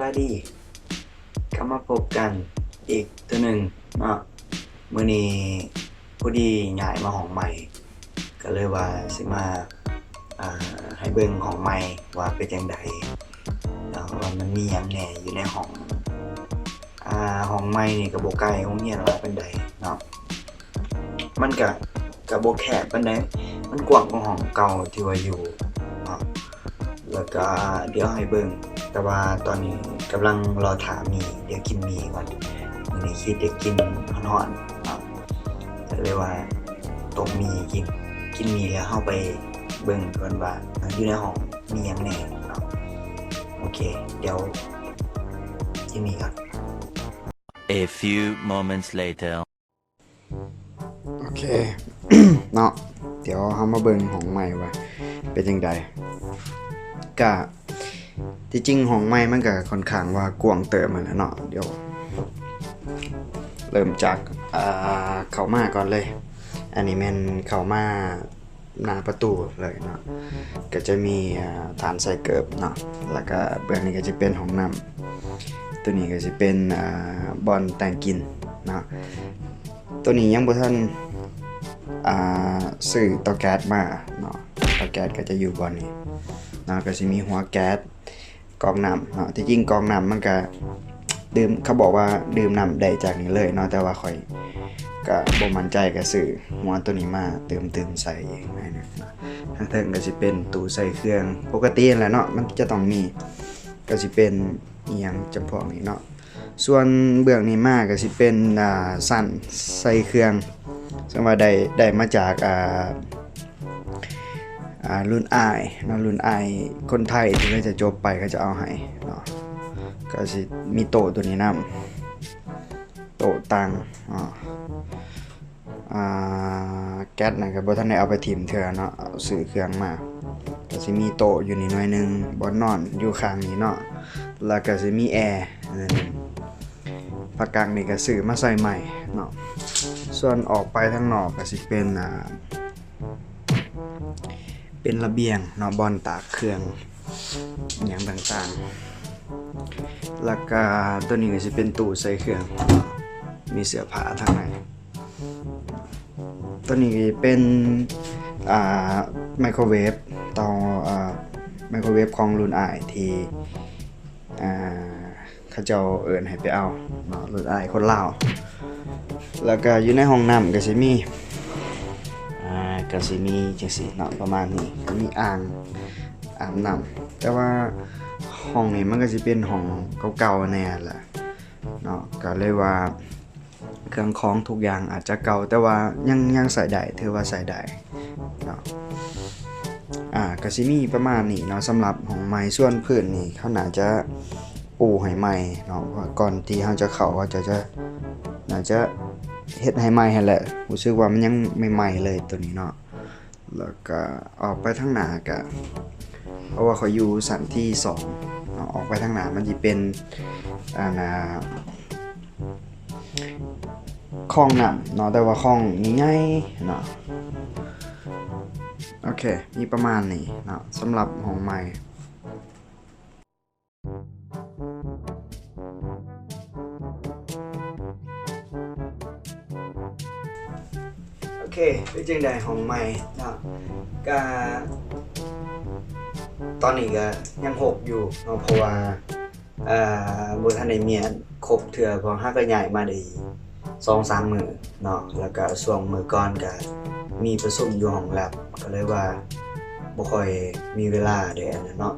บายดีก็มาพบกันอีกตัวหนึ่งเนาะมื้อนี้ผู้ดีย้ายมาห้องใหม่ก็เลยว่าสิมาให้เบิ่งห้องใหม่ว่าเป็นจังไดแล้วว่ามันมีหยังแหน่อยู่ในห้องห้องใหม่นี่ก็บ่ไกลโรงเรียนว่าปานใดเนาะมันก็บ่แคบปานใดมันกว้างกว่าห้องเก่าที่ว่าอยู่เนาะแล้วก็เดี๋ยวให้เบิ่งแต่ว่าตอนนี้กำลังรอถามีเดี๋ยวกินมีก่อนมื้อนี้คิดจะกินร้อนๆเนาะก็เลยว่าต้มมีกินมีแล้วเฮาไปเบิ่งก่อนว่าอยู่ในห้องมีหยังแหน่เนาะโอเคเดี๋ยวกินมีก่อน A few moments later โอเค เนาะเดี๋ยวเฮามาเบิ่งห้องใหม่ว่าเป็นจังไดก็ที่จริงห้องใหม่มันก็ค่อนข้างว่ากว้างเติบมันนะเนาะเดี๋ยวเริ่มจากเข้ามาก่อนเลยอันนี้แม่นเข้ามาหน้าประตูเลยเนาะก็จะมีฐานใส่เกิบเนาะแล้วก็เบื้องนี้ก็จะเป็นห้องน้ำตัวนี้ก็จะเป็นบอนแต่งกินเนาะตัวนี้ยังบ่ทันซื้อเตาแก๊สมาเนาะเตาแก๊สก็จะอยู่บอนนี้เนาะก็สิมีหัวแก๊สกรองน้ำเนาะที่จริงกรองน้ำมันก็ดื่มเขาบอกว่าดื่มน้ำได้จากนี้เลยเนาะแต่ว่าข่อยก็บ่มั่นใจก็ซื้อหัวตัวนี้มาเติมใส่เองนะทางเทิงก็สิเป็นตู้ใส่เครื่องปกติแหละเนาะมันจะต้องมีก็สิเป็นอีหยังจำพวกนี้เนาะส่วนเบื้องนี้มาก็สิเป็นสั่นใส่เครื่องซึ่งว่าได้มาจากรุ่นอ้ายเนาะรุ่นอ้ายคนไทยที่เขาจะจบไปเขาจะเอาให้เนาะก็สิมีโต๊ะตัวนี้นำโต๊ะตั้งแก๊สน่ะก็บ่ทันได้เอาไปทิ่มเทื่อเนาะเอาซื้อเครื่องมาก็สิมีโต๊ะอยู่นี่หน่อยนึงบ่นอนอยู่ข้างนี้เนาะแล้วก็สิมีแอร์ปากกังนี่ก็ซื้อมาใส่ใหม่เนาะส่วนออกไปทางนอกก็สิเป็นระเบียงเนาะบอนตากเครื่องอย่างต่างๆแล้วก็ตัวนี้ก็สิเป็นตู้ใส่เครื่องมีเสื้อผ้าทางในตัวนี้เป็นไมโครเวฟเตาไมโครเวฟของรุ่นอ้ายที่เขาเจ้าเอิ้นให้ไปเอาเนาะรุ่นอ้ายคนลาวแล้วก็อยู่ในห้องน้ำก็สิมีจังซี่เนาะประมาณนี้ก็มีอ่างอาบน้ำแต่ว่าห้องนี้มันก็สิเป็นห้องเก่าๆแน่แหละเนาะก็เลยว่าเครื่องของทุกอย่างอาจจะเก่าแต่ว่ายังใส่ได้ถือว่าใส่ได้เนาะก็สิมีประมาณนี้เนาะสำหรับห้องใหม่ส่วนพื้นนี่เขาน่าจะปูให้ใหม่เนาะก่อนที่เขาจะเข้าก็น่าจะเฮ็ดให้ใหม่ให้แหละรู้สึกว่ามันยังไม่ใหม่เลยตัวนี้เนาะแล้วก็ออกไปทางหน้าก็เพราะว่าเขาอยู่ชั้นที่2เนาะออกไปทางหน้ามันสิเป็นคลองน้ำเนาะแต่ว่าคลองใหญ่ๆเนาะโอเคมีประมาณนี้เนาะสำหรับห้องใหม่โอเคเป็นจังได๋ห้องใหม่เนาะก็ตอนนี้ก็ยังหกอยู่เนาะเพราะว่าบ่ทันได้เมียนครบเทื่อเพราะเฮาก็ย้ายมาได้ 2-3 มื้อเนาะแล้วก็ช่วงมื้อก่อนก็มีประชุมอยู่ห้องแลบก็เลยว่าบ่ค่อยมีเวลาได้อันนั้นเนาะ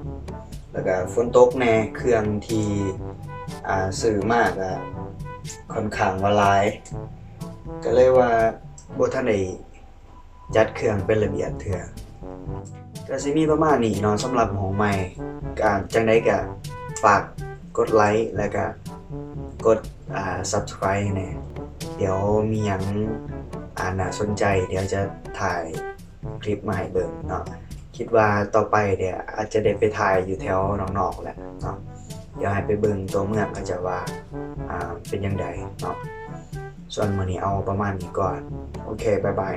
แล้วก็ฝนตกแน่เครื่องที่ซื้อมาก็ค่อนข้างว่าหลายก็เลยว่าบ่ทันได้จัดเครื่องเป็นระเบียบเทื่อก็สิมีประมาณนี้เนาะสำหรับห้องใหม่ก็จังได๋ก็ฝากกดไลค์แล้วก็กดSubscribe แน่เดี๋ยวมีหยังน่าสนใจเดี๋ยวจะถ่ายคลิปมาให้เบิ่งเนาะคิดว่าต่อไปเดี๋ยวอาจจะได้ไปถ่ายอยู่แถวนอกๆแหละเนาะเดี๋ยวให้ไปเบิ่งตัวเมืองก็จะว่าเป็นจังไดเนาะส่วนมื้อนี้เอาประมาณนี้ก่อนโอเคบ๊ายบาย